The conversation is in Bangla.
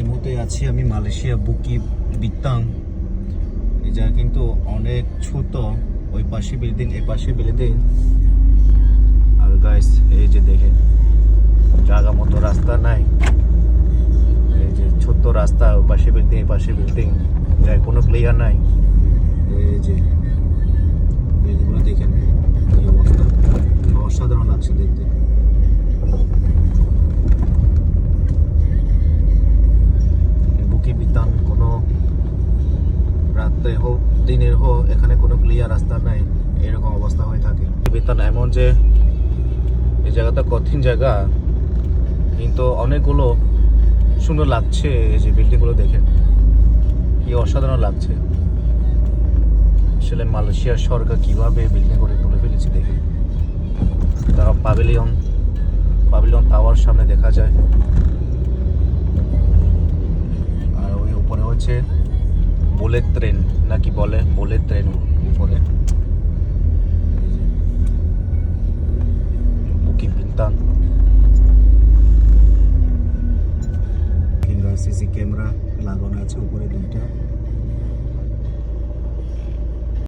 এই মুহূর্তে আছি আমি মালয়েশিয়া বুকিত বিতাং। এই জায়গা কিন্তু অনেক ছোট, ওই পাশে বিল্ডিং এই পাশে বিল্ডিং। আর গাইস এই যে দেখেন জায়গা মতো রাস্তা নাই, এই যে ছোট্ট রাস্তা, ওই পাশে বিল্ডিং এই পাশে বিল্ডিং, যাই কোনো ক্লিয়ার নাই। এই যে বিল্ডিংগুলো দেখেন এই অবস্থা, অসাধারণ লাগছে দেখতে। বুকি বিতান কোনো রাত্রে হোক দিনের হোক এখানে কোনো ক্লিয়ার রাস্তা নাই, এরকম অবস্থা হয়ে থাকে। বিতান এমন যে এই জায়গাটা কঠিন জায়গা, কিন্তু অনেকগুলো সুন্দর লাগছে। এই যে বিল্ডিংগুলো দেখেন কি অসাধারণ লাগছে। আসলে মালয়েশিয়ার সরকার কিভাবে বিল্ডিং করে তুলে ফেলেছে দেখে। তারা পাভিলিয়ন টাওয়ার সামনে দেখা যায়, আর ওই উপরে হচ্ছে বুলেট ট্রেন নাকি বলে, বুলেট ট্রেন উপরে। বুকিং বিতান সিসি ক্যামেরা লাগানো আছে উপরে দুইটা।